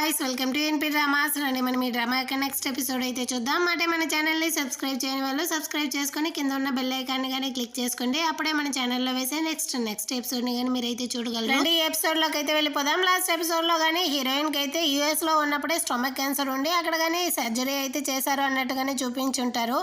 Guys welcome to NP dramas. రండి మనం ఈ డ్రామా యొక్క నెక్స్ట్ ఎపిసోడ్ అయితే చూద్దాం. అంటే మన ఛానల్ని సబ్స్క్రైబ్ చేయని వాళ్ళు సబ్స్క్రైబ్ చేసుకొని కింద ఉన్న బెల్ ఐకాన్ని కానీ క్లిక్ చేసుకోండి. అప్పుడే మన ఛానల్లో వేసే నెక్స్ట్ ఎపిసోడ్ని కానీ మీరైతే చూడగలరు. ఈ ఎపిసోడ్లోకి అయితే వెళ్ళిపోదాం. లాస్ట్ ఎపిసోడ్లో కానీ హీరోయిన్కి అయితే యూఎస్లో ఉన్నప్పుడే స్టొమక్ క్యాన్సర్ ఉండి అక్కడ కానీ సర్జరీ అయితే చేశారు అన్నట్టుగానే చూపించుంటారు.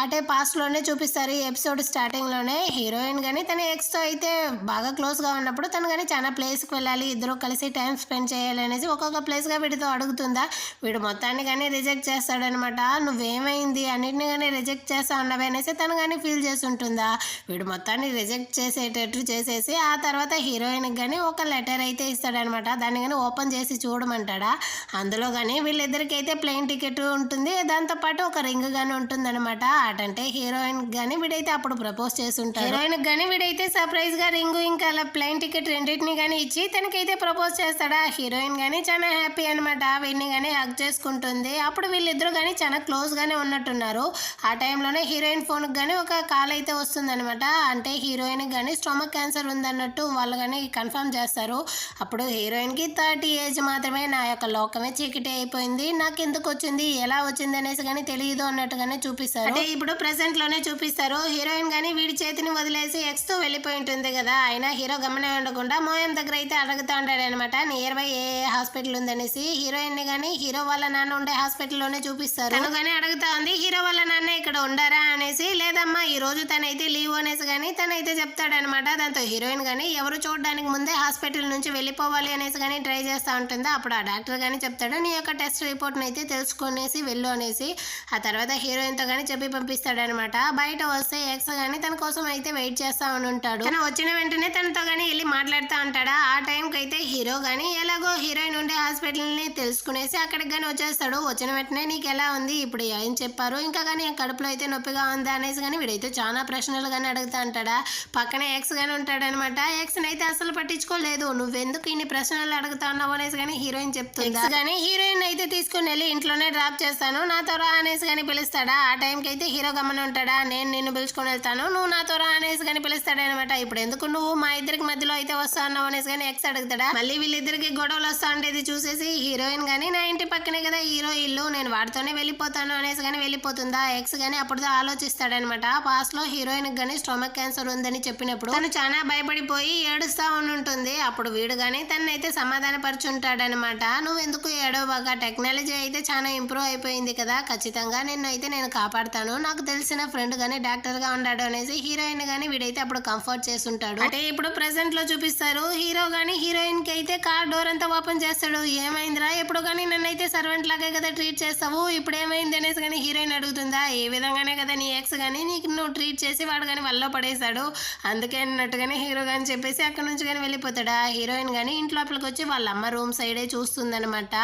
అంటే పాస్ట్లోనే చూపిస్తారు. ఈ ఎపిసోడ్ స్టార్టింగ్లోనే హీరోయిన్ కానీ తన ఎక్స్తో అయితే బాగా క్లోజ్గా ఉన్నప్పుడు తను కానీ చాలా ప్లేస్కి వెళ్ళాలి, ఇద్దరు కలిసి టైం స్పెండ్ చేయాలి అనేసి ఒక్కొక్క ప్లేస్గా వీడితో అడుగుతుందా. వీడు మొత్తాన్ని కానీ రిజెక్ట్ చేస్తాడనమాట. నువ్వేమైంది అన్నిటిని కానీ రిజెక్ట్ చేస్తా ఉన్నవి అనేసి తను కానీ ఫీల్ చేసి ఉంటుందా. వీడు మొత్తాన్ని రిజెక్ట్ చేసేటట్టు చేసేసి ఆ తర్వాత హీరోయిన్కి కానీ ఒక లెటర్ అయితే ఇస్తాడనమాట. దాన్ని కానీ ఓపెన్ చేసి చూడమంటాడా. అందులో కానీ వీళ్ళిద్దరికి అయితే ప్లేన్ టికెట్ ఉంటుంది, దాంతోపాటు ఒక రింగ్ కానీ ఉంటుందన్నమాట. అటంటే హీరోయిన్ కానీ వీడైతే అప్పుడు ప్రపోజ్ చేసి ఉంటాడు. హీరోయిన్కి కానీ వీడైతే సర్ప్రైజ్గా రింగు ఇంకా ప్లేన్ టికెట్ రెండింటిని కానీ ఇచ్చి తనకైతే ప్రపోజ్ చేస్తాడా. హీరోయిన్ కానీ చాలా హ్యాపీ అనమాట. వీడిని కానీ హగ్ చేసుకుంటుంది. అప్పుడు వీళ్ళిద్దరూ కానీ చాలా క్లోజ్గానే ఉన్నట్టున్నారు. ఆ టైంలోనే హీరోయిన్ ఫోన్కి కానీ ఒక కాల్ అయితే వస్తుందనమాట. అంటే హీరోయిన్కి కానీ స్టొమక్ క్యాన్సర్ ఉందన్నట్టు వాళ్ళు కానీ కన్ఫర్మ్ చేస్తారు. అప్పుడు హీరోయిన్కి 30 ఏజ్ మాత్రమే, నా యొక్క లోకమే చీకటి అయిపోయింది, నాకు ఎందుకు వచ్చింది ఎలా వచ్చింది అనేసి కానీ తెలియదు అన్నట్టుగానే చూపిస్తారు. అంటే ఇప్పుడు ప్రెసెంట్లోనే చూపిస్తారు. హీరోయిన్ కానీ వీడి చేతిని వదిలేసి ఎక్స్తో వెళ్ళిపోయి ఉంటుంది కదా. అయినా హీరో గమనం ఉండకుండా మోయం దగ్గర అయితే అడుగుతూ ఉంటాడు అనమాట, నియర్ బై ఏ హాస్పిటల్ ఉందనేసి. హీరోయిన్ ని కానీ హీరో వాళ్ళ నాన్న ఉండే హాస్పిటల్లోనే చూపిస్తారు. తను కానీ అడుగుతా ఉంది, హీరో వాళ్ళ నాన్న ఇక్కడ ఉండారా అనేసి. లేదమ్మా ఈ రోజు తనైతే లీవ్ అనేసి కానీ తనైతే చెప్తాడనమాట. దాంతో హీరోయిన్ కానీ ఎవరు చూడడానికి ముందే హాస్పిటల్ నుంచి వెళ్ళిపోవాలి అనేసి కానీ ట్రై చేస్తూ ఉంటుందా. అప్పుడు ఆ డాక్టర్ కానీ చెప్తాడు, నీ యొక్క టెస్ట్ రిపోర్ట్ని అయితే తెలుసుకునేసి వెళ్ళు అనేసి. ఆ తర్వాత హీరోయిన్తో కానీ చెప్పి పంపిస్తాడనమాట. బయట వస్తే ఎక్స్ కానీ తన కోసం అయితే వెయిట్ చేస్తూ ఉంటాడు. తను వచ్చిన వెంటనే తనతో కానీ వెళ్ళి మాట్లాడుతూ ఉంటాడా. ఆ టైంకి అయితే హీరో కానీ ఎలాగో హీరోయిన్ ఉండే హాస్పిటల్ని తెలుసుకునేసి అక్కడికి కానీ వచ్చేస్తాడు. వచ్చిన వెంటనే నీకు ఎలా ఉంది, ఇప్పుడు ఏం చెప్పారు, ఇంకా కానీ కడుపులో అయితే నొప్పిగా ఉందా అనేసి కానీ వీడైతే చాలా ప్రశ్నలు కానీ అడుగుతూ ఉంటాడా. పక్కనే ఎక్స్ కానీ ఉంటాడనమాట. ఎక్స్ని అయితే అసలు పట్టించుకోలేదు. నువ్వెందుకు ఇన్ని ప్రశ్నలు అడుగుతా ఉన్నావు అనేసి కానీ హీరోయిన్ చెప్తుంది. కానీ హీరోయిన్ అయితే తీసుకుని వెళ్ళి ఇంట్లోనే డ్రాప్ చేస్తాను, నాతో రా అనేసి కానీ పిలుస్తాడా. ఆ టైంకి అయితే హీరో గమనం ఉంటాడా, నేను నిన్ను పిలుచుకొని వెళ్తాను, నువ్వు నాతో రా అనేసి కానీ పిలుస్తాడనమాట. ఇప్పుడు ఎందుకు నువ్వు మా ఇద్దరికి మధ్యలో అయితే వస్తా ఉన్నావు అనేసి కానీ ఎక్స్ అడుగుతాడా. మళ్ళీ వీళ్ళిద్దరికి గొడవలు వస్తా ఉండేది చూసేసి హీరోయిన్ కానీ నా ఇంటి పక్కనే కదా హీరో ఇల్లు, నేను వాడితోనే వెళ్ళిపోతాను అనేసి కానీ వెళ్ళిపోతుందా. ఎక్స్ కానీ అప్పుడు ఆలోచిస్తాడనమాట. పాస్ట్ లో హీరోయిన్ కానీ స్టొమక్ క్యాన్సర్ ఉందని చెప్పినప్పుడు తను చాలా భయపడిపోయి ఏడుస్తా ఉంటుంది. అప్పుడు వీడు కానీ తనైతే సమాధానపరుచుంటాడనమాట. నువ్వు ఎందుకు ఏడవగా, టెక్నాలజీ అయితే చాలా ఇంప్రూవ్ అయిపోయింది కదా, ఖచ్చితంగా నేను కాపాడుతాను, నాకు తెలిసిన ఫ్రెండ్ కానీ డాక్టర్ గా ఉన్నాడు అనేసి హీరోయిన్ కానీ వీడైతే అప్పుడు కంఫర్ట్ చేస్తుంటాడు. అంటే ఇప్పుడు ప్రెసెంట్ లో చూపిస్తారు. హీరో కానీ హీరోయిన్ కి అయితే కార్ డోర్ అంతా ఓపెన్ చేస్తాడు. ఏమైందిరా, ఎప్పుడు కానీ నన్ను అయితే సర్వెంట్ లాగే కదా ట్రీట్ చేస్తావు, ఇప్పుడు ఏమైంది అనేసి కానీ హీరోయిన్ అడుగుతుందా. ఏ విధంగానే కదా నీ ఎక్స్ కానీ నీకు నువ్వు ట్రీట్ చేసి వాడు కానీ వల్ల పడేశాడు, అందుకే అన్నట్టుగానే హీరో కానీ చెప్పేసి అక్కడ నుంచి కానీ వెళ్ళిపోతాడా. హీరోయిన్ కానీ ఇంట్లోపలికి వచ్చి వాళ్ళ అమ్మ రూమ్ సైడే చూస్తుందనమాట.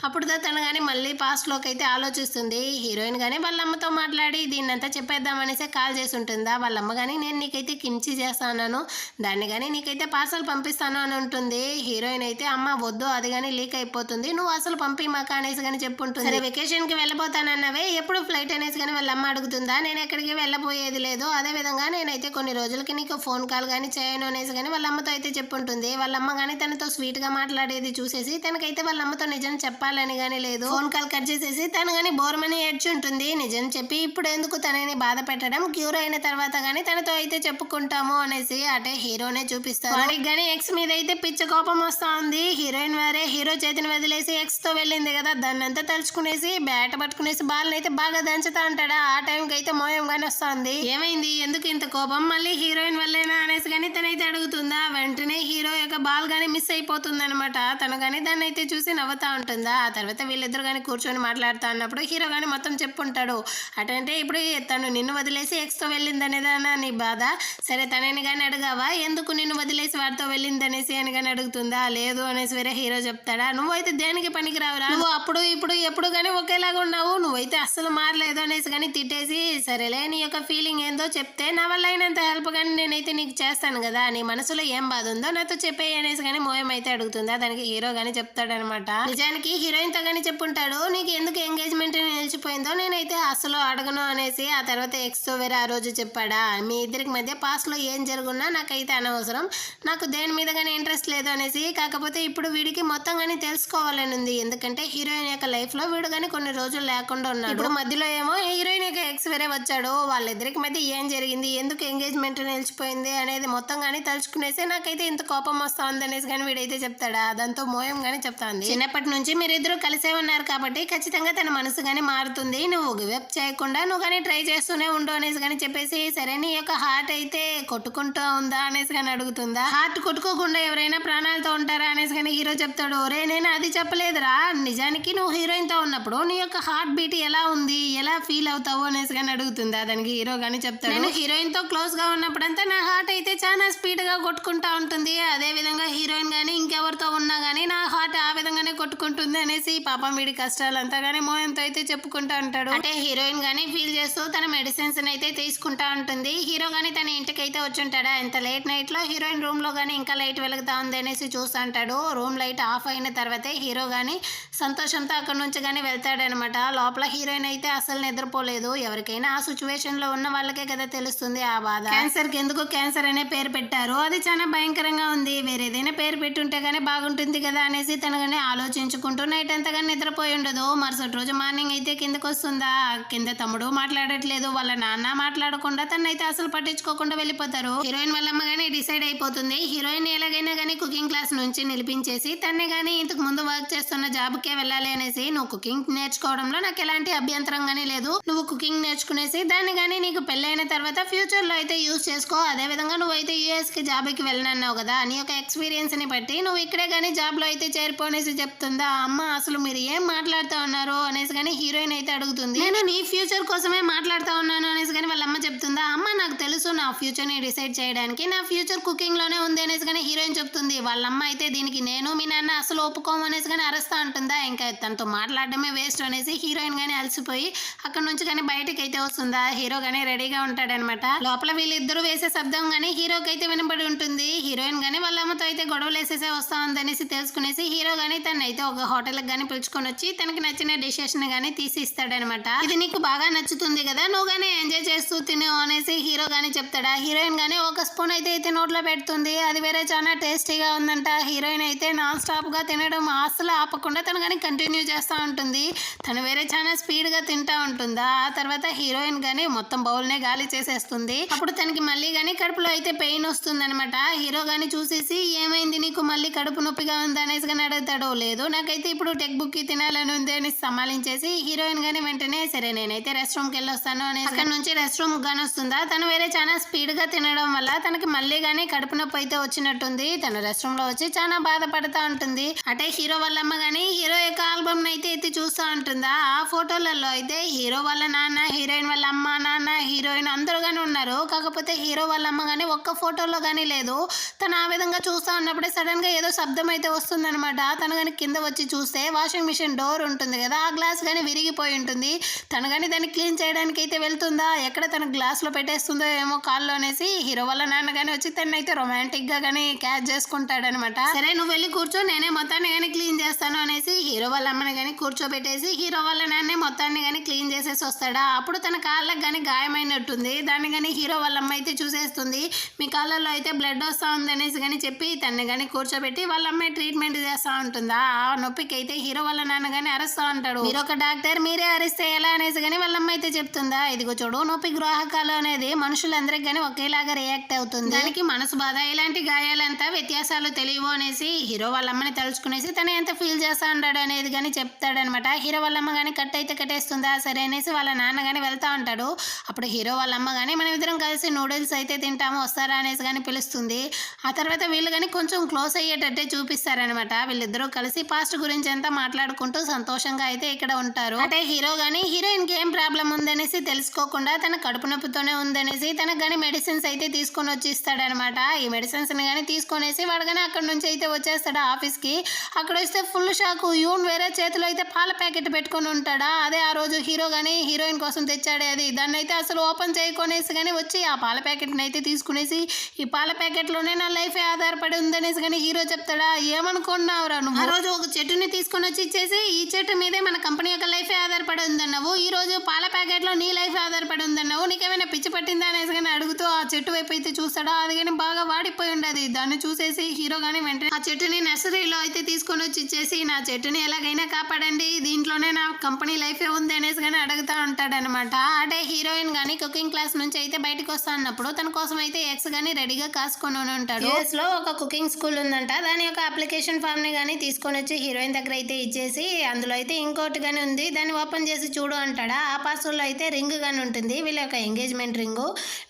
అప్పుడు తను కానీ మళ్ళీ పాస్ట్ లోకి అయితే ఆలోచిస్తుంది. హీరోయిన్ కానీ వాళ్ళ అమ్మతో మాట్లాడి దీన్నంతా చెప్పేద్దామనేసి కాల్ చేసి ఉంటుందా. వాళ్ళ అమ్మ కానీ నేను నీకైతే కించి చేస్తాను, దాన్ని కానీ నీకైతే పార్సల్ పంపిస్తాను అని ఉంటుంది. హీరోయిన్ అయితే అమ్మ వద్దు, అది కానీ లీక్ అయిపోతుంది, నువ్వు అసలు పంపి మాక అనేసి కానీ చెప్పుంటుంది. సరే వెకేషన్ కి వెళ్ళబోతానన్నవే, ఎప్పుడు ఫ్లైట్ అనేసి కానీ వాళ్ళ అమ్మ అడుగుతుందా. నేను ఎక్కడికి వెళ్ళబోయేది లేదు, అదే విధంగా నేనైతే కొన్ని రోజులకి నీకు ఫోన్ కాల్ కానీ చేయను అనేసి కానీ వాళ్ళ అమ్మతో అయితే చెప్పుంటుంది. వాళ్ళ అమ్మ కానీ తనతో స్వీట్ గా మాట్లాడేది చూసేసి తనకైతే వాళ్ళ అమ్మతో నిజం చెప్పాలని కానీ లేదు. ఫోన్ కాల్ కట్ చేసేసి తను కానీ బోర్మని ఏడ్చుంటుంది. నిజం చెప్పి ఇప్పుడు ఎందుకు తనని బాధ పెట్టడం, క్యూర్ అయిన తర్వాత కానీ తనతో అయితే చెప్పుకుంటాము అనేసి అంటే హీరోనే చూపిస్తారు. వాడికి కానీ ఎక్స్ మీద అయితే పిచ్చ కోపం వస్తా ఉంది. హీరోయిన్ వారే హీరో చేతిని వదిలేసి ఎక్స్ తో వెళ్ళింది కదా, దాన్ని అంతా తలుచుకునేసి బ్యాట్ పట్టుకునేసి బాల్ని అయితే బాగా దంచుతా ఉంటాడా. ఆ టైంకి అయితే మోయం కానీ వస్తుంది. ఏమైంది, ఎందుకు ఇంత కోపం, మళ్ళీ హీరోయిన్ వల్లేనా అనేసి కానీ తనైతే అడుగుతుందా. వెంటనే హీరో యొక్క బాల్ కానీ మిస్ అయిపోతుంది అనమాట. తను కానీ దాన్ని అయితే చూసి నవ్వుతా ఉంటుందా. ఆ తర్వాత వీళ్ళిద్దరు కానీ కూర్చొని మాట్లాడుతూ ఉన్నప్పుడు హీరో కానీ మొత్తం చెప్పుంటాడు. అటంటే ఇప్పుడు తను నిన్ను వదిలేసి ఎక్స్ తో వెళ్ళిందనేదానా నీ బాధ, సరే తనని కానీ అడగావా ఎందుకు నిన్ను వదిలేసి వాడితో వెళ్ళిందనేసి అని కానీ అడుగుతుందా. లేదు అనేసి వేరే హీరో చెప్తాడా. నువ్వైతే దేనికి పనికి రావురా, నువ్వు అప్పుడు ఇప్పుడు ఎప్పుడు కానీ ఒకేలాగా ఉన్నావు, నువ్వైతే అస్సలు మారలేదు అనేసి కానీ తిట్టేసి సరేలే నీ యొక్క ఫీలింగ్ ఏందో చెప్తే నా వల్ల అయినంత హెల్ప్ కానీ నేనైతే నీకు చేస్తాను కదా, నీ మనసులో ఏం బాధ ఉందో నాతో చెప్పేయి అనేసి కానీ మోయం అయితే అడుగుతుందా. దానికి హీరో కానీ చెప్తాడనమాట. నిజానికి హీరోయిన్ తో కానీ చెప్పుంటాడు, నీకు ఎందుకు ఎంగేజ్మెంట్ నిలిచిపోయిందో నేనైతే అసలు అడగను అనేసి. ఆ తర్వాత ఎక్స్ తో వేరే ఆ రోజు చెప్పాడా, మీ ఇద్దరికి మధ్య పాస్ట్ లో ఏం జరుగున్నా నాకైతే అనవసరం, నాకు దేని మీద కానీ ఇంట్రెస్ట్ లేదు అనేసి. కాకపోతే ఇప్పుడు వీడికి మొత్తం కానీ తెలుసుకోవాలి తెలుసుకోవాలని ఉంది. ఎందుకంటే హీరోయిన్ యొక్క లైఫ్ లో వీడు కానీ కొన్ని రోజులు లేకుండా ఉన్నాడు. ఇప్పుడు మధ్యలో ఏమో హీరోయిన్ యొక్క ఎక్స్ వేరే వచ్చాడు. వాళ్ళిద్దరికి మధ్య ఏం జరిగింది, ఎందుకు ఎంగేజ్మెంట్ నిలిచిపోయింది అనేది మొత్తం కానీ తలుచుకునేసి నాకైతే ఇంత కోపం వస్తా ఉంది అనేసి కానీ వీడైతే చెప్తాడా. దాంతో మోయం గానీ చెప్తాంది, చిన్నప్పటి నుంచి మీరిద్దరు కలిసే ఉన్నారు కాబట్టి ఖచ్చితంగా తన మనసు గానీ మారుతుంది, నువ్వు గివప్ చేయకుండా నువ్వు కానీ ట్రై చేస్తూనే ఉండు అనేసి కానీ చెప్పేసి, సరే నీ యొక్క హార్ట్ అయితే కొట్టుకుంటూ ఉందా అనేసి కానీ అడుగుతుందా. హార్ట్ కొట్టుకోకుండా ఎవరైనా ప్రాణాలతో ఉంటారా అనేసి కానీ హీరో చెప్తాడు, ఒరే నేను అది చెప్పలేదురా, నిజానికి నువ్వు హీరోయిన్ తో ఉన్నప్పుడు నీ యొక్క హార్ట్ బీట్ ఎలా ఉంది, ఎలా ఫీల్ అవుతావు అనేసి కానీ అడుగుతుందా. దానికి హీరో గానీ చెప్తాడు, నేను హీరోయిన్ తో క్లోజ్ గా ఉన్నప్పుడంతా నా హార్ట్ అయితే చాలా స్పీడ్ గా కొట్టుకుంటా ఉంటుంది, అదే విధంగా హీరోయిన్ గానీ ఇంకెవరితో ఉన్నా గానీ నా హార్ట్ ఆ విధంగానే కొట్టుకుంటుంది అనేసి పాపం వీడి కష్టాలంతా గానీ మోయంతో అయితే చెప్పుకుంటా ఉంటాడు. అంటే హీరోయిన్ గానీ ఫీల్ చేస్తూ తన మెడిసిన్స్ అయితే తీసుకుంటా ఉంటుంది. హీరో గానీ తన ఇంటికి అయితే వచ్చుంటాడా. ఎంత లేట్ నైట్ లో హీరోయిన్ రూమ్ లో గానీ ఇంకా లైట్ వెలుగుతా ఉంది అనేసి చూస్తూ ఉంటాడు. రూమ్ లైట్ ఆఫ్ అయిన తర్వాతే హీరో గానీ సంతోషంతో అక్కడ నుంచి గానీ వెళ్తాడనమాట. లోపల హీరోయిన్ అయితే అసలు నిద్రపోలేదు. ఎవరికైనా ఆ సిచ్యువేషన్ లో ఉన్న వాళ్ళకే కదా తెలుస్తుంది ఆ బాధ. క్యాన్సర్ కి ఎందుకు క్యాన్సర్ అనే పేరు పెట్టారు, అది చాలా భయంకరంగా ఉంది, వేరేదైనా పేరు పెట్టుంటే గానీ బాగుంటుంది కదా అనేసి తనగానే ఆలోచించుకుంటూ నైట్ అంతా కానీ నిద్రపోయి ఉండదు. మరుసటి రోజు మార్నింగ్ అయితే కిందకు వస్తుందా. కింద తమ్ముడు మాట్లాడట్లేదు, వాళ్ళ నాన్న మాట్లాడకుండా తనైతే అసలు పట్టించుకోకుండా వెళ్ళిపోతారు. హీరోయిన్ వాళ్ళ అమ్మ గానీ డిసైడ్ అయిపోతుంది, హీరోయిన్ ఎలాగైనా కానీ కుకింగ్ క్లాస్ నుంచి నిలిపించేసి తన్నే గానీ ఇంతకు ముందు వర్క్ చేస్తున్న జాబ్ కే వెళ్ళాలి అనేసి, నువ్వు కుకింగ్ నేర్చుకోవడంలో నాకు ఎలాంటి అభ్యంతరం గానీ లేదు, నువ్వు కుకింగ్ నేర్చుకునేసి దాన్ని గానీ నీకు పెళ్ళైన తర్వాత ఫ్యూచర్ లో అయితే యూజ్ చేసుకో, అదే విధంగా నువ్వైతే యూఎస్ కి జాబ్ కి వెళ్ళనన్నావు కదా, నీ యొక్క ఎక్స్పీరియన్స్ ని బట్టి నువ్వు ఇక్కడే గానీ జాబ్ లో అయితే చేరిపోనేసి చెప్తుందా. అమ్మ అసలు మీరు ఏం మాట్లాడుతూ ఉన్నారు అనేసి కానీ హీరోయిన్ అయితే అడుగుతుంది. నేను నీ ఫ్యూచర్ కోసమే మాట్లాడుతూ ఉన్నాను అనేసి కానీ వాళ్ళ అమ్మ చెప్తుందా. అమ్మ నాకు తెలుసు నా ఫ్యూచర్ ని డిసైడ్ చేయడానికి నా ఫ్యూచర్ కుకింగ్ లోనే ఉంది అనేసి కానీ హీరోయిన్ చెప్తుంది. వాళ్ళమ్మ అయితే దీనికి నేను మీ నాన్న అసలు ఒప్పుకోము అనేసి కానీ అరుస్తా ఉంటుందా. ఇంకా తనతో మాట్లాడడమే వేస్ట్ అనేసి హీరోయిన్ గానీ అలసిపోయి అక్కడ నుంచి కానీ బయటకి అయితే వస్తుందా. హీరో గానీ రెడీగా ఉంటాడనమాట. లోపల వీళ్ళిద్దరూ వేసే శబ్దం గానీ హీరోకి అయితే వినపడి ఉంటుంది. హీరోయిన్ గానీ వాళ్ళ అమ్మతో అయితే గొడవలు వేసేసే వస్తా ఉంది అనేసి తెలుసుకునేసి హీరో గానీ తనైతే ఒక హోటల్ గానీ పిలుచుకొని వచ్చి తనకి నచ్చిన డిషెస్ ని గానీ తీసి ఇస్తాడనమాట. ఇది నీకు బాగా నచ్చుతుంది కదా, నువ్వు గానీ ఎంజాయ్ చేస్తూ తిను అనేసి హీరో గానీ చెప్తాడా. హీరోయిన్ గానీ ఒక స్పూన్ అయితే నోట్లో పెడుతుంది, అది వేరే చాలా టేస్టీగా ఉందంట. హీరోయిన్ అయితే నాన్ స్టాప్ గా తినడం అసలు ఆపకుండా తను కానీ కంటిన్యూ చేస్తూ ఉంటుంది. తను వేరే చాలా స్పీడ్ గా తింటా ఉంటుందా. ఆ తర్వాత హీరోయిన్ గానీ మొత్తం బౌల్ నే గాలి చేసేస్తుంది. అప్పుడు తనకి మళ్ళీ గానీ కడుపులో అయితే పెయిన్ వస్తుంది అనమాట. హీరో గానీ చూసేసి, ఏమైంది నీకు మళ్ళీ కడుపు నొప్పిగా ఉంది అనేసి కానీ అడుగుతాడు. లేదు నాకైతే ఇప్పుడు టెక్ బుక్ తినాలని ఉంది అని సమాలించేసి హీరోయిన్ గానీ వెంటనే సరే నేనైతే రెస్ట్ రూమ్ కి వెళ్ళొస్తాను అనేసి అక్కడ నుంచి రెస్ట్ రూమ్ గానీ వస్తుందా. తను వేరే చాలా స్పీడ్ గా తినడం వల్ల తనకి మళ్ళీ గానీ కడుపు నొప్పి అయితే వచ్చినట్టుంది. తను రెస్ట్ రూమ్ లో వచ్చి చాలా బాధపడతా ఉంటుంది. అంటే హీరో వాళ్ళ అమ్మ గానీ హీరో యొక్క ఆల్బమ్ అయితే ఎత్తి చూస్తూ ఉంటుందా. ఆ ఫోటోలలో అయితే హీరో వాళ్ళ నాన్న, హీరోయిన్ వాళ్ళ అమ్మ, నాన్న, హీరోయిన్ అందరూ గానీ ఉన్నారు. కాకపోతే హీరో వాళ్ళ అమ్మ గానీ ఒక్క ఫోటోలో గానీ లేదు. తను ఆ విధంగా చూస్తూ ఉన్నప్పుడే సడన్ గా ఏదో శబ్దం అయితే వస్తుందన్నమాట. తను గానీ కింద వచ్చి చూస్తే వాషింగ్ మిషన్ డోర్ ఉంటుంది కదా, ఆ గ్లాస్ గానీ విరిగిపోయి ఉంటుంది. తను గానీ దాన్ని క్లీన్ చేయడానికి అయితే వెళ్తుందా, ఎక్కడ తన గ్లాస్ లో పెట్టేస్తుందో ఏమో కాల్లో అనేసి హీరో వాళ్ళ నాన్న గానీ వచ్చి తను అయితే రొమాంటిక్ గా గానీ క్యాచ్ చేసుకుంటాడనమాట. సరే నువ్వు వెళ్ళి కూర్చో, నేనే మొత్తాన్ని గానీ క్లీన్ చేస్తాను అనేసి హీరో వాళ్ళ అమ్మని గానీ కూర్చోబెట్టేసి హీరో వాళ్ళ నాన్నే మొత్తాన్ని గానీ క్లీన్ చేసేసి వస్తాడా. అప్పుడు తన కాళ్ళకి గానీ గాయమైనట్టుంది. దాన్ని గానీ హీరో వాళ్ళ అమ్మ అయితే చూసేస్తుంది. మీ కాళ్ళల్లో అయితే బ్లడ్ వస్తా ఉంది అనేసి కానీ చెప్పి తన్ని గానీ కూర్చోబెట్టి వాళ్ళ అమ్మాయి ట్రీట్మెంట్ చేస్తా ఉంటుందా. ఆ నొప్పికి అయితే హీరో వాళ్ళ నాన్న గానీ అరుస్తా ఉంటాడు. మీరు ఒక డాక్టర్, మీరే అరిస్తే ఎలా అనేసి కానీ వాళ్ళ అమ్మ అయితే చెప్తుందా. ఇదిగో చూడు, నొప్పి గ్రాహకాలు అనేది మనుషులందరికి గానీ ఒకేలాగా రియాక్ట్ అవుతుంది, దానికి మనసు బాధ ఇలాంటి గాయాలంతా వ్యత్యాసాలు తెలియవు అనేసి హీరో వాళ్ళ అమ్మని తలుచుకునేసి తను ఎంత ఫీల్ చేస్తా ఉంటాడు అనేది కానీ చెప్తాడనమాట. హీరో వాళ్ళ అమ్మ గానీ కట్ అయితే కట్టేస్తుందా. సరే అనేసి వాళ్ళ నాన్న గానీ వెళ్తా ఉంటాడు. అప్పుడు హీరో వాళ్ళ అమ్మ గానీ మనం ఇద్దరం కలిసి నూడిల్స్ అయితే తింటాము వస్తారా అనేసి కానీ పిలుస్తుంది. ఆ తర్వాత వీళ్ళు కానీ కొంచెం క్లోజ్ అయ్యేటట్టే చూపిస్తారనమాట. వీళ్ళిద్దరూ కలిసి పాస్ట్ గురించి అంతా మాట్లాడుకుంటూ సంతోషంగా అయితే ఇక్కడ ఉంటారు. అంటే హీరో గానీ హీరోయిన్ కి ఏం ప్రాబ్లం ఉందనేసి తెలుసుకోకుండా తన కడుపు నొప్పితోనే ఉందనేసి తనకు గానీ మెడిసిన్స్ అయితే తీసుకొని వచ్చి ఇస్తాడనమాట. ఈ మెడిసిన్స్ ని గానీ తీసుకొనేసి వాడు కానీ అక్కడ నుంచి అయితే వచ్చేస్తాడు ఆఫీస్ కి. అక్కడ వస్తే ఫుల్ షాక్, యూన్ వేరే చేతిలో అయితే పాల ప్యాకెట్ పెట్టుకొని ఉంటాడా. అదే ఆ రోజు హీరో గానీ హీరోయిన్ కోసం తెచ్చాడే అది, దాన్ని అయితే అసలు ఓపెన్ చేయకొనేసి కానీ వచ్చి ఆ పాల ప్యాకెట్ ని అయితే తీసుకునేసి, ఈ పాల ప్యాకెట్ లోనే నా లైఫ్ ఆధారపడి ఉందనేసి కానీ హీరో చెప్తాడా. ఏమనుకున్నావురా నువ్వు, ఆ రోజు రోజు ఒక చెట్టుని తీసుకొని వచ్చి ఇచ్చేసి ఈ చెట్టు మీదే మన కంపెనీ యొక్క లైఫ్ ఆధారపడి ఉందన్నావు, ఈ రోజు పాల ప్యాకెట్ లో నీ లైఫ్ ఆధారపడి ఉందన్నావు, నీకేమైనా పిచ్చి పట్టిందా అనేసి కానీ అడుగుతూ ఆ చెట్టు వైపు అయితే చూస్తాడో అది కానీ బాగా వాడిపోయి ఉండదు. దాన్ని చూసేసి హీరో కానీ వెంటనే ఆ చెట్టుని నర్సరీలో అయితే తీసుకొని వచ్చి ఇచ్చేసి నా చెట్టుని ఎలాగైనా కాపాడండి, దీంట్లోనే నా కంపెనీ లైఫ్ ఉంది అనేసి కానీ అడుగుతా ఉంటాడు అనమాట. అంటే హీరోయిన్ కానీ కుకింగ్ క్లాస్ నుంచి అయితే బయటకు వస్తా అన్నప్పుడు తన కోసం అయితే ఎగ్స్ కానీ రెడీగా కాసుకొని ఉంటాడు. యూఎస్ లో ఒక కుకింగ్ స్కూల్ ఉందంట, దాని యొక్క అప్లికేషన్ ఫామ్ ని కానీ తీసుకొని వచ్చి హీరోయిన్ దగ్గర అయితే ఇచ్చేసి అందులో అయితే ఇంకోటి కానీ ఉంది, దాన్ని ఓపెన్ చేసి చూడు అంటాడా. ఆ పార్సల్ లో అయితే రింగ్ కానీ ఉంటుంది, వీళ్ళ యొక్క ఎంగేజ్మెంట్ రింగ్.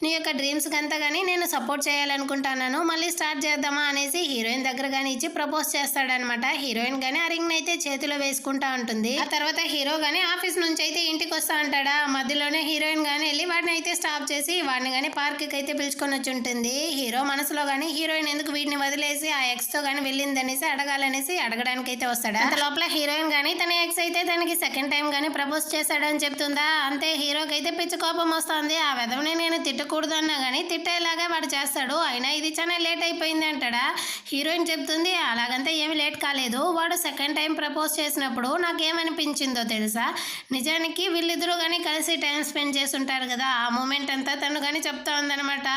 నీ యొక్క డ్రీమ్స్ కంతా కానీ నేను సపోర్ట్ చేయాలనుకుంటున్నాను, మళ్ళీ స్టార్ట్ చేద్దామా అనేసి హీరోయిన్ దగ్గర కానీ ఇచ్చి ప్రపోజ్ చేస్తాడనమాట. హీరోయిన్ కానీ ఆ రింగ్ అయితే చేతిలో వేసుకుంటా ఉంటుంది. ఆ తర్వాత హీరో గానీ ఆఫీస్ నుంచి అయితే ఇంటికి వస్తా అంటాడా. మధ్యలోనే హీరోయిన్ గానీ వెళ్ళి వాడిని అయితే స్టాప్ చేసి వాడిని కానీ పార్క్ కి అయితే పిలుచుకొని వచ్చి ఉంటుంది. హీరో మనసులో గానీ హీరోయిన్ ఎందుకు వీడిని వదిలేసి ఆ ఎక్స్ తో గానీ వెళ్ళిందనేసి అడగాలనేసి అడగడానికి అయితే వస్తాడు. అంత లోపల హీరోయిన్ గానీ తన ఎక్స్ అయితే తనకి సెకండ్ టైం గానీ ప్రపోజ్ చేశాడని చెప్తుందా. అంతే హీరోకి అయితే పిచ్చి కోపం వస్తుంది. ఆ విధవని నేను తిట్టకూడదు అన్నా గానీ తిట్టేలాగా వాడు చేస్తాడు, అయినా ఇది చాలా లేట్ అయిపోయింది అంటాడా. హీరోయిన్ చెప్తుంది అలాగంతా ఏమి లేట్ కాలేదు, వాడు సెకండ్ టైం ప్రపోజ్ చేసినప్పుడు నాకేమనిపించిందో తెలుసా, నిజానికి వీళ్ళిద్దరూ కానీ కలిసి టైం స్పెండ్ చేసి ఉంటారు కదా, ఆ మూమెంట్ అంతా తను కానీ చెప్తా ఉందనమాట.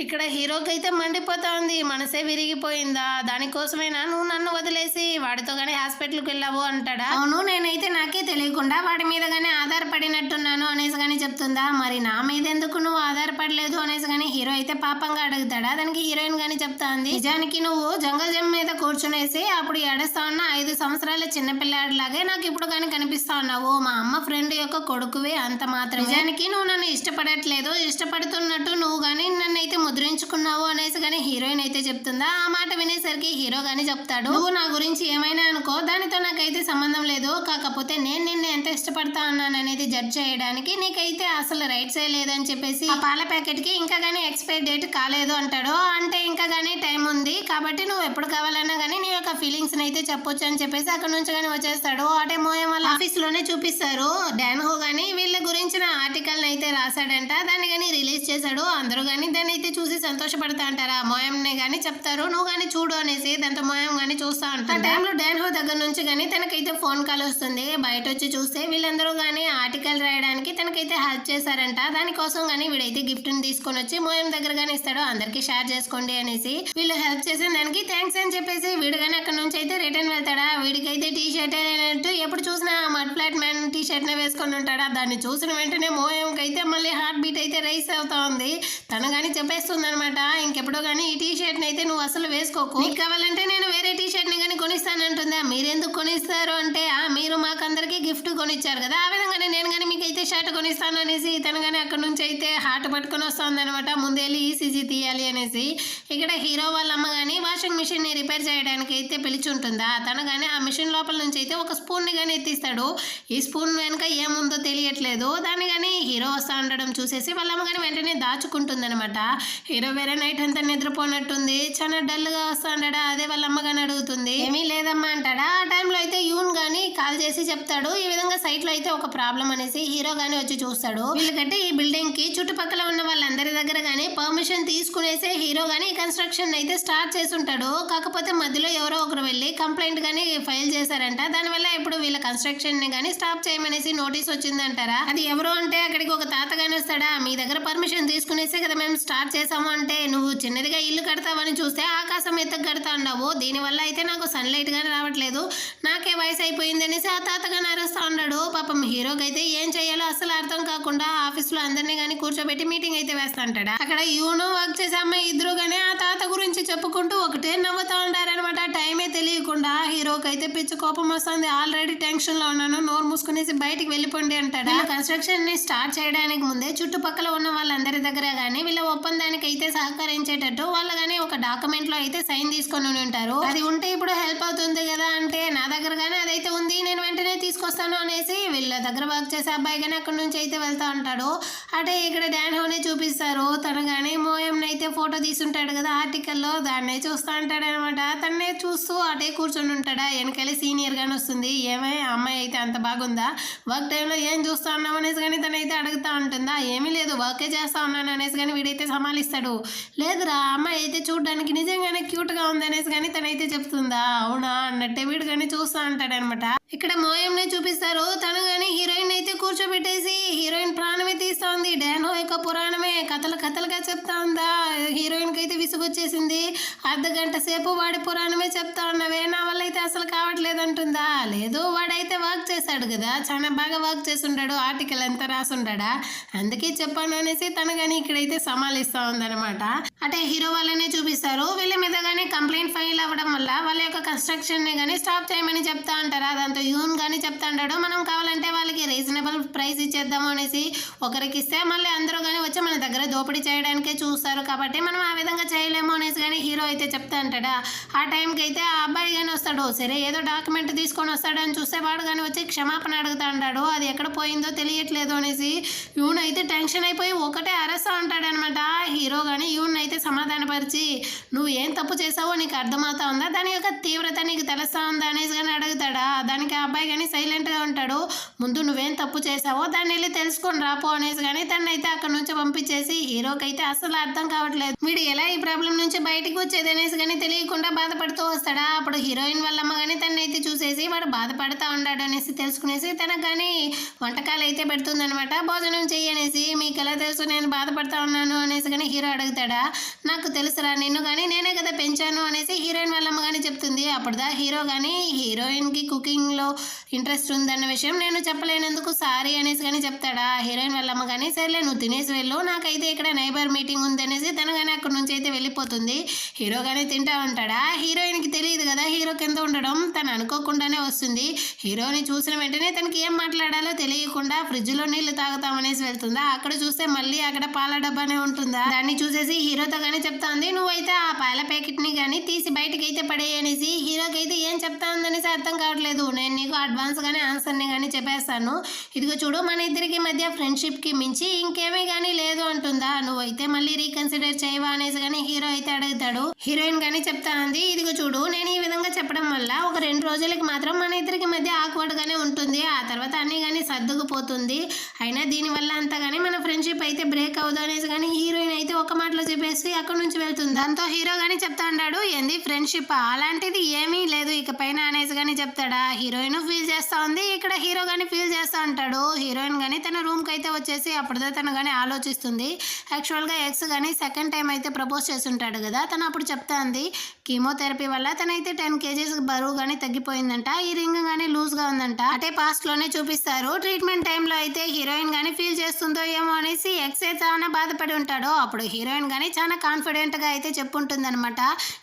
ఇక్కడ హీరోకి అయితే మండిపోతా ఉంది, మనసే విరిగిపోయిందా, దానికోసమేనా నువ్వు నన్ను వదిలేసి వాడితో కానీ హాస్పిటల్కి వెళ్ళావు అంటాడా. అవును నేనైతే నాకే తెలియకుండా వాడి మీద కానీ ఆధారపడినట్టున్నాను అనేసి కానీ చెప్తుందా. మరి నా మీద ఎందుకు నువ్వు ఆధారపడలేదు అనేసి కానీ హీరో అయితే పాపంగా అడుగుతాడా. దానికి హీరోయిన్ కానీ చెప్తా ఉంది, నిజానికి నువ్వు జంగల్ జమ్ మీద కూర్చునేసి అప్పుడు ఏడుస్తా ఉన్న 5 సంవత్సరాల చిన్నపిల్లాడిలాగే నాకు ఇప్పుడు కానీ కనిపిస్తా ఉన్నావు, మా అమ్మ ఫ్రెండ్ యొక్క కొడుకువే అంత మాత్రం, నిజానికి నువ్వు నన్ను ఇష్టపడట్లేదు, ఇష్టపడుతున్నట్టు నువ్వు కానీ నన్ను అయితే ముద్రించుకున్నావు అనేసి కానీ హీరోయిన్ అయితే చెప్తుందా. ఆ మాట వినేసరికి హీరో కానీ చెప్తాడు, నువ్వు నా గురించి ఏమైనా అనుకో, దానితో నాకైతే సంబంధం లేదు, కాకపోతే నేను నిన్ను ఎంత ఇష్టపడతా ఉన్నాను అనేది జడ్జ్ చేయడానికి నీకైతే అసలు రైట్స్ ఏ లేదని చెప్పేసి ఆ పాల ప్యాకెట్ కి ఇంకా కానీ ఎక్స్పైరీ డేట్ కాలేదు అంటాడు. అంటే ఇంకా కానీ టైం ఉంది కాబట్టి నువ్వు ఎప్పుడు కావాలన్నా కానీ నీ యొక్క ఫీలింగ్స్ అయితే చెప్పొచ్చు అని చెప్పేసి అక్కడ నుంచి కానీ వచ్చేస్తాడు. అంటే మోయం వాళ్ళ ఆఫీస్ లోనే చూపిస్తారు. డాన్ హో గానీ వీళ్ళ గురించిన ఆర్టికల్ అయితే రాశాడంట, దాన్ని కానీ రిలీజ్ చేశాడు. అందరూ కానీ దాన్ని అయితే చూసి సంతోషపడతా అంటారా. మోయం ని కానీ చెప్తారు నువ్వు కానీ చూడు అనేసి, దాంతో మోయం కానీ చూస్తా ఉంటాడు. ఆ టైంలో డాన్ హో దగ్గర నుంచి కానీ తనకైతే ఫోన్ కాల్ వస్తుంది. బయట వచ్చి చూస్తే వీళ్ళందరూ కానీ ఆర్టికల్ రాయడానికి తనకైతే హెల్ప్ చేశారంట. దానికోసం కానీ వీడైతే గిఫ్ట్ ని తీసుకొని వచ్చి మోయం దగ్గర కానీ ఇస్తాడు, అందరికి షేర్ చేసుకోండి అనేసి. వీళ్ళు హెల్ప్ చేసిన దానికి థ్యాంక్స్ అని చెప్పేసి వీడు కానీ అక్కడ నుంచి అయితే రిటర్న్ వెళ్తాడా. వీడికైతే టీ షర్ట్ లేనట్టు ఎప్పుడు చూసినా mud flat man T shirt నే వేసుకొని ఉంటాడా. దాన్ని చూసిన వెంటనే మోయంకి అయితే మళ్ళీ హార్ట్ బీట్ అయితే రైస్ అవుతా ఉంది. తను కానీ చెప్పేస్తుంది అనమాట, ఇంకెప్పుడు కానీ ఈ టీ షర్ట్ ని అయితే నువ్వు అసలు వేసుకోకు, నీకు కావాలంటే నేను వేరే టీ షర్ట్ ని కానీ కొనిస్తానంటుందా. మీరెందుకు కొనిస్తారు అంటే మీరు మాకందరికి గిఫ్ట్ కొనిచ్చారు కదా, ఆ విధంగానే నేను కానీ మీకు అయితే షర్ట్ కొనిస్తాను అనేసి తను కానీ అక్కడ నుంచి అయితే హార్ట్ పట్టుకొని వస్తుంది అనమాట. ముందేళ్ళి ఈసీజీ తీయాలి అనేసి. ఇక్కడ హీరో వాళ్ళ అమ్మ కానీ వాషింగ్ మిషన్ ని రిపేర్ చేయడానికి అయితే పిలిచుంటుందా. తను కానీ ఆ మిషన్ లోపల నుంచి అయితే ఒక స్పూన్ ని కానీ ఎత్తిస్తాడు. ఈ స్పూన్ వెనుక ఏముందో తెలియట్లేదు. దాన్ని కానీ హీరో వస్తా ఉండడం చూసేసి వాళ్ళ అమ్మ కానీ వెంటనే దాచుకుంటుంది అనమాట. హీరో వేరే నైట్ అంతా నిద్రపోనట్టుంది, చాలా డల్ గా వస్తా ఉండడా. అదే వాళ్ళ అమ్మ కానీ అడుగుతుంది, ఏమీ లేదమ్మా అంటాడా. ఆ టైంలో అయితే యూన్ గానీ కాల్ చేసి చెప్తాడు ఈ విధంగా సైట్ లో అయితే ఒక ప్రాబ్లం అనేసి. హీరో గానీ వచ్చి చూస్తాడు. వీళ్ళకంటే ఈ బిల్డింగ్ కి చుట్టుపక్కల ఉన్న వాళ్ళందరి దగ్గర గానీ పర్మిషన్ తీసుకునేసే హీరో గానీ కన్స్ట్రక్షన్ అయితే స్టార్ట్ చేసి ఉంటాడు. కాకపోతే మధ్యలో ఎవరో ఒకరు వెళ్ళి కంప్లైంట్ గానీ ఫైల్ చేశారంట. దానివల్ల ఇప్పుడు వీళ్ళ కన్స్ట్రక్షన్ ని గానీ స్టాప్ చేయమనేసి నోటీస్ వచ్చిందంటారా. అది ఎవరు అంటే అక్కడికి ఒక తాత గానీ వస్తాడా. మీ దగ్గర పర్మిషన్ తీసుకునేసే కదా మేము స్టార్ట్ చేసాము అంటే, నువ్వు చిన్నదిగా ఇల్లు కడతావని చూస్తే ఆకాశం ఎత్తుకు కడతా ఉన్నావు, దీనివల్ల అయితే నాకు సన్లైట్ గానీ రావట్లేదు, నాకే వయసు అయిపోయింది అనేసి ఆ తాత గానీ అరుస్తా ఉన్నాడు. పాపం హీరోకి అయితే ఏం చేయాలో అసలు అర్థం కాకుండా ఆఫీస్ లో అందరినీ గానీ కూర్చోబెట్టి మీటింగ్ అయితే వేస్తా అంటాడా. అక్కడ యూనో వర్క్ చేసే అమ్మాయి ఇద్దరు గానీ ఆ తాత గురించి చెప్పుకుంటూ ఒకటే నవ్వుతా ఉంటారనమాట. టైమే తెలియకుండా హీరోకి అయితే పిచ్చి కోపం వస్తుంది. ఆల్రెడీ టెన్షన్ లో ఉన్నాను, నోరు మూసుకునేసి బయటికి వెళ్ళిపోండి అంటాడా. కన్స్ట్రక్షన్ ని స్టార్ట్ చేయడానికి ముందే చుట్టుపక్కల ఉన్న వాళ్ళందరి దగ్గర గానీ వీళ్ళ ఒప్పందానికి అయితే సహకరించేటట్టు వాళ్ళు గానీ ఒక డాక్యుమెంట్ లో అయితే సైన్ తీసుకొని ఉంటారు. అది ఉంటే ఇప్పుడు హెల్ప్ అవుతుంది కదా అంటే, నా దగ్గర గానీ అదైతే ఉంది, నేను వెంటనే నేనే తీసుకొస్తాను అనేసి వీళ్ళ దగ్గర వర్క్ చేసే అబ్బాయి కానీ అక్కడ నుంచి అయితే వెళ్తా ఉంటాడు. అంటే ఇక్కడ డాన్ హోనే చూపిస్తారు. తను కానీ మోయంని అయితే ఫోటో తీసుంటాడు కదా ఆర్టికల్లో, దాన్నే చూస్తూ ఉంటాడు అనమాట. తన్నే చూస్తూ అటే కూర్చొని ఉంటాడా. వెనకాలే సీనియర్ గాని వస్తుంది, ఏమై అమ్మాయి అయితే అంత బాగుందా, వర్క్ టైంలో ఏం చూస్తా ఉన్నావు అనేసి కానీ తనైతే అడుగుతూ ఉంటుందా. ఏమీ లేదు వర్కే చేస్తా ఉన్నాను అనేసి కానీ వీడైతే సమాలిస్తాడు. లేదురా అమ్మాయి అయితే చూడడానికి నిజంగానే క్యూట్గా ఉంది అనేసి కానీ తనైతే చెప్తుందా. అవునా అన్నట్టే వీడు కానీ చూస్తూ ఉంటాడనమాట. ఇక్కడ మోయంనే చూపిస్తారు. తను కానీ హీరోయిన్ అయితే కూర్చోబెట్టేసి హీరోయిన్ ప్రాణమే తీస్తా ఉంది. డాన్ హో యొక్క పురాణమే కథలుగా చెప్తా ఉందా. హీరోయిన్కి అయితే విసుగొచ్చేసింది. అర్ధగంట సేపు వాడి పురాణమే చెప్తా ఉన్నవే, నా వల్ల అయితే అసలు కావట్లేదు అంటుందా. లేదు వాడైతే వర్క్ చేశాడు కదా, చాలా బాగా వర్క్ చేసి ఉంటాడు, ఆర్టికల్ ఎంత రాసి ఉంటాడా, అందుకే చెప్పాను అనేసి తను కానీ ఇక్కడైతే సమాలిస్తూ ఉందన్నమాట. అంటే హీరో వాళ్ళనే చూపిస్తారు. వీళ్ళ మీద కానీ కంప్లైంట్ ఫైల్ అవ్వడం వల్ల వాళ్ళ యొక్క కన్స్ట్రక్షన్ని కానీ స్టాప్ చేయమని చెప్తా ఉంటారా. దాంతో యూన్ కానీ చెప్తా ఉంటాడు, మనం కావాలంటే వాళ్ళకి రీజనబుల్ ప్రైస్ ఇచ్చేద్దాము అనేసి. ఒకరికి ఇస్తే మళ్ళీ అందరూ కానీ వచ్చి మన దగ్గర దోపిడీ చేయడానికే చూస్తారు, కాబట్టి మనం ఆ విధంగా చేయలేము అనేసి కానీ హీరో అయితే చెప్తా అంటాడా. ఆ టైంకి అయితే ఆ అబ్బాయి కానీ వస్తాడు. సరే ఏదో డాక్యుమెంట్ తీసుకొని వస్తాడని చూస్తే వాడు కానీ వచ్చి క్షమాపణ అడుగుతా ఉంటాడు. అది ఎక్కడ పోయిందో తెలియట్లేదు అనేసి యూన్ అయితే టెన్షన్ అయిపోయి ఒకటే అరస్తా ఉంటాడనమాట. హీరో కానీ యూన్ అయితే సమాధానపరిచి, నువ్వు ఏం తప్పు చేసావో నీకు అర్థమవుతా ఉందా, దాని యొక్క తీవ్రత నీకు తెలుస్తా ఉందా అనేసి కానీ అడుగుతాడా. దానికి ఆ అబ్బాయి కానీ సైలెంట్గా ఉంటాడు. ముందు నువ్వేం తప్పు చేసావో దాన్ని వెళ్ళి తెలుసుకొని రాపో అనేసి కానీ తను అయితే అక్కడ నుంచి పంపించేసి హీరోకి అయితే అసలు అర్థం కావట్లేదు, వీడు ఎలా ఈ ప్రాబ్లం నుంచి బయటికి వచ్చేది అనేసి కానీ తెలియకుండా బాధపడుతూ వస్తాడా. అప్పుడు హీరోయిన్ వాళ్ళమ్మ కానీ తను అయితే చూసేసి వాడు బాధపడతా ఉన్నాడు అనేసి తెలుసుకునేసి తనకు కానీ వంటకాలు అయితే పెడుతుందనమాట. భోజనం చెయ్యనేసి, మీకు ఎలా తెలుసు నేను బాధపడతా ఉన్నాను అనేసి కానీ హీరో అడుగుతాడా. నాకు తెలుసురా, నిన్ను కానీ నేనే కదా పెంచాను అనేసి హీరోయిన్ వాళ్ళమ్మ కానీ చెప్తుంది. అప్పుడుదా హీరో కానీ హీరోయిన్కి కుకింగ్లో ఇంట్రెస్ట్ ఉందన్న విషయం నేను చెప్పలేనందుకు సారీ అనేసి కానీ చెప్తాడా. హీరోయిన్ వాళ్ళమ్మ కానీ సరేలే నువ్వు తినేసి వెళ్ళు, నాకైతే ఇక్కడ నైబర్ మీటింగ్ ఉంది అనేసి తను కానీ అక్కడ నుంచి అయితే వెళ్ళిపోతుంది. హీరో కానీ తింటా ఉంటాడా. హీరోయిన్కి తెలియదు కదా హీరో కింద ఉండడం, తను అనుకోకుండానే వస్తుంది. హీరోని చూసిన వెంటనే తనకి ఏం మాట్లాడాలో తెలియకుండా ఫ్రిడ్జ్లో నీళ్లు తాగుతామనేసి వెళ్తుందా. అక్కడ చూస్తే మళ్ళీ అక్కడ పాల డబ్బానే ఉంటుందా. దాన్ని చూసేసి హీరోతో కానీ చెప్తా ఉంది, నువ్వైతే ఆ పాల ప్యాకెట్ని కానీ తీసి బయటకి అయితే పడేయనేసి. హీరోకి అయితే ఏం చెప్తా ఉందనేసి అర్థం కావట్లేదు. నేను నీకు అడ్వాన్స్ గానీ ఆన్సర్ని కానీ చెప్పేస్తాను, ఇదిగో చూడు మన ఇద్దరికి మధ్య ఫ్రెండ్షిప్కి మించి ఇంకేమీ కానీ లేదు అంటుందా. నువ్వైతే మళ్ళీ రీకన్సిడర్ చేయవా అనేసి కానీ హీరో అయితే అడుగుతాడు. హీరోయిన్ కానీ చెప్తా ఉంది, ఇదిగో చూడు నేను ఈ విధంగా చెప్పడం వల్ల ఒక 2 రోజులకి మాత్రం మన ఇద్దరికి మధ్య ఆక్వర్డ్ గానే ఉంటుంది, ఆ తర్వాత అన్ని కానీ సర్దుకుపోతుంది, అయినా దీనివల్ల అంతా కానీ మన ఫ్రెండ్షిప్ అయితే బ్రేక్ అవుతుంది అనేసి కానీ హీరోయిన్ అయితే ఒక మాటలో చెప్పేసి అక్కడ నుంచి వెళ్తుంది. దాంతో హీరో కానీ చెప్తా ఉంటాడు, ఏంది ఫ్రెండ్షిప్ అలాంటిది ఏమీ లేదు ఇక పైన అనేసి కానీ చెప్తాడా. హీరోయిన్ ఫీల్ చేస్తా ఉంది. ఇక్కడ హీరో కానీ ఫీల్ చేస్తా ఉంటాడు. హీరోయిన్ కానీ తన రూమ్కి అయితే వచ్చేసి అప్పుడుతో తను కానీ ఆలోచిస్తుంది. యాక్చువల్గా ఎక్స్ కానీ సెకండ్ టైం అయితే ప్రపోజ్ చేస్తుంటాడు కదా, తను అప్పుడు చెప్తా ఉంది కీమోథెరపీ వల్ల తనైతే 10 kgs బరువు కానీ తగ్గిపోయిందంట, ఈ రింగ్ కానీ లూజ్గా ఉందంట. అంటే పాస్ట్లోనే చూపిస్తారు. ట్రీట్మెంట్ టైంలో అయితే హీరోయిన్ కానీ ఫీల్ చేస్తుందో ఏమో అనేసి ఎక్స్ అయితే చాలా బాధపడి ఉంటాడో. అప్పుడు హీరోయిన్ కానీ చాలా కాన్ఫిడెంట్గా అయితే చెప్పుంటుంది అనమాట,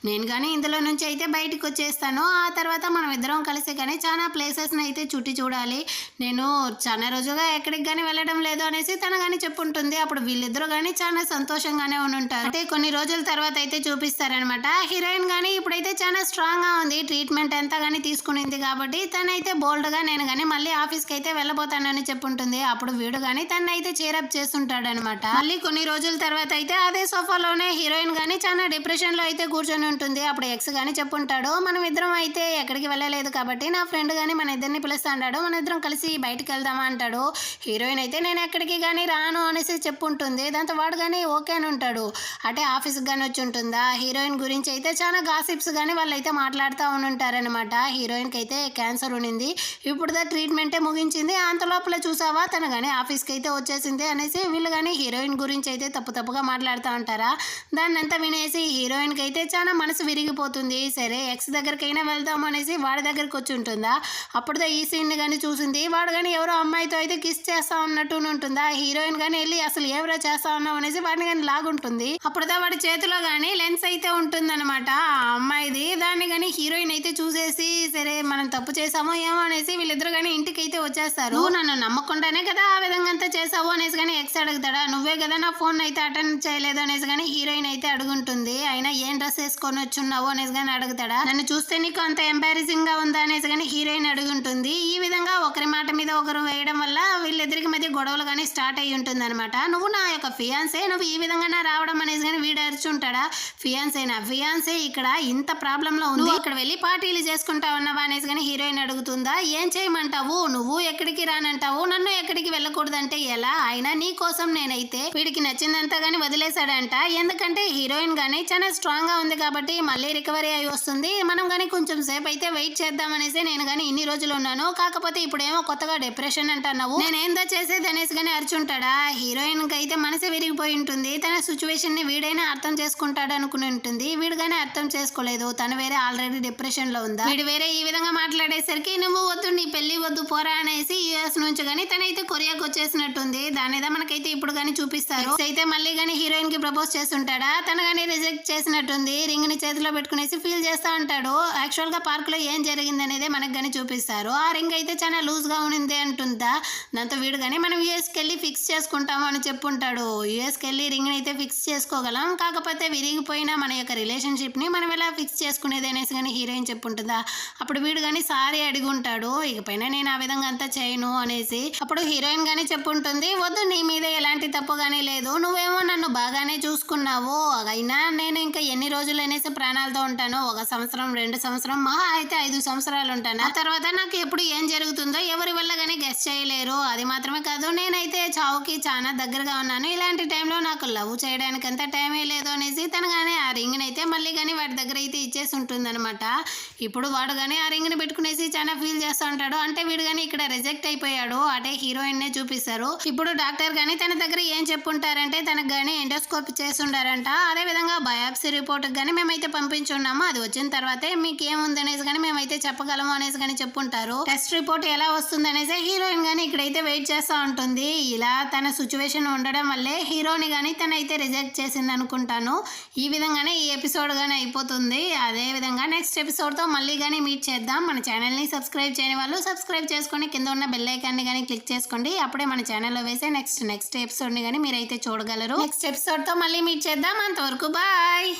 నేను కానీ ఇందులో నుంచి అయితే బయటకు వచ్చేస్తాను, ఆ తర్వాత మనం ఇద్దరం కలిసి కానీ చాలా ప్లేసెస్ని అయితే చుట్టి చూడాలి, నేను చాలా రోజుగా ఎక్కడికి కానీ వెళ్ళడం లేదు అనేసి తను కానీ చెప్పుంటుంది. అప్పుడు వీళ్ళిద్దరూ కానీ చాలా సంతోషంగానే ఉంటారు. అంటే కొన్ని రోజుల తర్వాత అయితే చూపిస్తారనమాట. హీరోయిన్ కానీ ఇప్పుడైతే చాలా స్ట్రాంగ్గా ఉంది, ట్రీట్మెంట్ ఎంత కానీ తీసుకునింది కాబట్టి తనైతే బోల్డ్గా నేను కానీ మళ్ళీ ఆఫీస్కి అయితే వెళ్ళబోతానని చెప్పుంటుంది. అప్పుడు వీడు కానీ తను అయితే చేరప్ చేస్తుంటాడు అనమాట. మళ్ళీ కొన్ని రోజుల తర్వాత అయితే అదే సోఫాలోనే హీరోయిన్ కానీ చాలా డిప్రెషన్లో అయితే కూర్చొని ఉంటుంది. అప్పుడు ఎక్స్ కానీ చెప్పుంటాడు, మనం ఇద్దరం అయితే ఎక్కడికి వెళ్ళలేదు కాబట్టి నా ఫ్రెండ్ కానీ మన ఇద్దరిని పిలుస్తా అంటాడు, మన ఇద్దరం కలిసి బయటికి వెళ్దామా అంటాడు. హీరోయిన్ అయితే నేను ఎక్కడికి కానీ రాను అనేసి చెప్పుంటుంది. దాంతో వాడు కానీ ఓకే అని ఉంటాడు. అంటే ఆఫీస్కి కానీ వచ్చి ఉంటుందా. హీరోయిన్ గురించి అయితే చాలా గాసిప్స్ కానీ వాళ్ళు అయితే మాట్లాడుతూ ఉంటారనమాట. హీరోయిన్కి అయితే క్యాన్సర్ ఉన్నింది, ఇప్పుడు ట్రీట్మెంటే ముగించింది, అంత లోపల చూసావా తను కానీ ఆఫీస్కి అయితే వచ్చేసింది అనేసి వీళ్ళు కానీ హీరోయిన్ గురించి అయితే తప్పుగా మాట్లాడుతూ ఉంటారా. దాన్ని అంతా వినేసి హీరోయిన్కి అయితే చాలా మనసు విరిగిపోతుంది. సరే ఎక్స్ దగ్గరికైనా వెళ్దాం అనేసి వాడి దగ్గరికి వచ్చి ఉంటుందా. అప్పుడుదా ఈ సీన్ కానీ చూసింది, వాడు కానీ ఎవరో అమ్మాయితో అయితే కిస్ చేస్తా ఉన్నట్టు ఉంటుందా. హీరోయిన్ కానీ వెళ్ళి అసలు ఎవరో చేస్తా ఉన్నావు అనేసి వాడిని కానీ లాగుంటుంది. అప్పుడుదా వాడి చేతిలో కానీ లెన్స్ అయితే ఉంటుందన్నమాట ఆ అమ్మాయిది. దాన్ని కానీ హీరోయిన్ అయితే చూసేసి సరే మనం ఏమైనా తప్పు చేసామో ఏమో అనేసి వీళ్ళిద్దరు కానీ ఇంటికి అయితే వచ్చేస్తారు. నువ్వు నన్ను నమ్మకుండానే కదా ఆ విధంగా అంతా చేసావు అనేసి కానీ ఎక్స్ అడుగుతాడా, నువ్వే కదా నా ఫోన్ అయితే అటెండ్ చేయలేదు అనేసి కానీ హీరోయిన్ అయితే అడుగుంటుంది. అయినా ఏం డ్రెస్ వేసుకొని వచ్చున్నావు అనేసి కానీ అడుగుతాడా, నన్ను చూస్తే నీకు అంత ఎంబారసింగ్ గా ఉందా అనేసి కానీ హీరోయిన్ అడుగుంటుంది. ఈ విధంగా ఒకరి మాట మీద ఒకరు వేయడం వల్ల వీళ్ళిద్దరికి మధ్య గొడవలు కానీ స్టార్ట్ అయ్యి ఉంటుంది అనమాట. నువ్వు నా యొక్క ఫియాన్సే, నువ్వు ఈ విధంగా నా రావడం అనేసి కానీ వీడు అరుచుంటాడా, ఫియాన్సే ఇక్కడ ఇంత ప్రాబ్లం లో ఉంది, ఇక్కడ వెళ్ళి పార్టీలు చేసుకుంటా ఉన్నావా అనేసి కానీ హీరోయిన్ అడుగుతుందా. ఏం చేయమంటావు, నువ్వు ఎక్కడికి రానంటావు, నన్ను ఎక్కడికి వెళ్ళకూడదంటే ఎలా, అయినా నీ కోసం నేనైతే వీడికి నచ్చిందంతా గానీ వదిలేశాడంట. ఎందుకంటే హీరోయిన్ గానీ చాలా స్ట్రాంగ్ గా ఉంది కాబట్టి మళ్ళీ రికవరీ అయి వస్తుంది, మనం గానీ కొంచెం సేపు అయితే వెయిట్ చేద్దాం అనేసి నేను గానీ ఇన్ని రోజులు ఉన్నాను. కాకపోతే ఇప్పుడేమో కొత్తగా డిప్రెషన్ అంటున్నావు, నేనేందో చేసేది అనేసి గానీ అరుచుంటాడా. హీరోయిన్ కి అయితే మనసు విరిగిపోయి ఉంటుంది. తన సిచ్యువేషన్ ని వీడైనా అర్థం చేసుకుంటాడు అనుకుని ఉంటుంది. వీడు గానీ అర్థం చేసుకోలేదు, తను వేరే ఆల్రెడీ డిప్రెషన్ లో ఉందా, వీడు వేరే ఈ విధంగా మాట్లాడేసరికి నువ్వు వద్దు, నీ పెళ్లి వద్దు పోరా అనేసి యుఎస్ నుంచి గానీ తనైతే కొరియాకి వచ్చేసినట్టుంది. దానిదా మనకైతే ఇప్పుడు గానీ చూపిస్తారు. అయితే మళ్ళీ గానీ హీరోయిన్ కి ప్రపోజ్ చేస్తుంటాడా, తను గానీ రిజెక్ట్ చేసినట్టుంది. రింగ్ ని చేతిలో పెట్టుకునేసి ఫీల్ చేస్తా ఉంటాడు. యాక్చువల్ గా పార్క్ లో ఏం జరిగింది అనేది మనకు గానీ చూపిస్తారు. ఆ రింగ్ అయితే చాలా లూజ్ గా ఉంది అంటుందా. దాంతో వీడు గానీ మనం యుఎస్ కి వెళ్ళి ఫిక్స్ చేసుకుంటాము అని చెప్పుంటాడు. యుఎస్ కి వెళ్ళి రింగ్ అయితే ఫిక్స్ చేసుకోగలం, కాకపోతే విరిగిపోయిన మన యొక్క రిలేషన్షిప్ ని మనం ఎలా ఫిక్స్ చేసుకునేది అనేసి కానీ హీరోయిన్ చెప్పుంటుందా. అప్పుడు వీడు గానీ సారీ అడిగుంటాడు, ఇకపైన నేను ఆ విధంగా అంతా చేయను అనేసి. అప్పుడు హీరోయిన్ గానీ చెప్పుంటుంది, వద్దు, నీ మీద ఎలాంటి తప్పు గానీ లేదు, నువ్వేమో నన్ను బాగానే చూసుకున్నావు, అయినా నేను ఇంకా ఎన్ని రోజులు అనేసి ప్రాణాలతో ఉంటాను, 1 సంవత్సరం 2 సంవత్సరం మహా అయితే 5 సంవత్సరాలు ఉంటాను. ఆ తర్వాత నాకు ఎప్పుడు ఏం జరుగుతుందో ఎవరి వల్ల గానీ గెస్ చేయలేరు. అది మాత్రమే కాదు, నేనైతే చావుకి చాలా దగ్గరగా ఉన్నాను. ఇలాంటి టైంలో నాకు లవ్ చేయడానికి అంత టైమే లేదు అనేసి తను గానీ ఆ రింగ్ అయితే మళ్ళీ గానీ వాడి దగ్గర అయితే ఇచ్చేసి ఉంటుంది అనమాట. ఇప్పుడు వాడు గానీ ఆ రింగ్ ని పెట్టుకునేసి చాలా ఫీల్ చేస్తూ ఉంటాడు. అంటే వీడు గానీ ఇక్కడ రిజెక్ట్ అయిపోయాడు, అటే హీరోయిన్ నే చూపిస్తారు. ఇప్పుడు డాక్టర్ గానీ తన దగ్గర ఏం చెప్పుంటారంటే తనకు గానీ ఎండోస్కోప్ చేసి ఉండారంట. అదే విధంగా బయాప్సీ రిపోర్ట్ గానీ మేమైతే పంపించున్నాము, అది వచ్చిన తర్వాతే మీకు ఏముంది అనేసి కానీ మేమైతే చెప్పగలము అనేసి కానీ చెప్పుంటారు. టెస్ట్ రిపోర్ట్ ఎలా వస్తుంది అనేసి హీరోయిన్ గానీ ఇక్కడైతే వెయిట్ చేస్తూ ఉంటుంది. ఇలా తన సిచ్యువేషన్ ఉండడం వల్లే హీరోని గానీ తనైతే రిజెక్ట్ చేసింది అనుకుంటాను. ఈ విధంగానే ఈ ఎపిసోడ్ గానీ అయిపోతుంది. అదే విధంగా నెక్స్ట్ ఎపిసోడ్ తో మళ్ళీ గానీ మీట్ చేద్దాం. మన ఛానల్ ని సబ్స్క్రైబ్ చేయని వాళ్ళు సబ్స్క్రైబ్ చేసుకొని కింద ఉన్న బెల్ ఐకాన్ ని గానీ క్లిక్ చేసుకోండి. అప్పుడే మన ఛానల్లో వేసే నెక్స్ట్ ఎపిసోడ్ ని గానీ మీరైతే చూడగలరు. నెక్స్ట్ ఎపిసోడ్ తో మళ్ళీ మీట్ చేద్దాం. అంతవరకు బాయ్.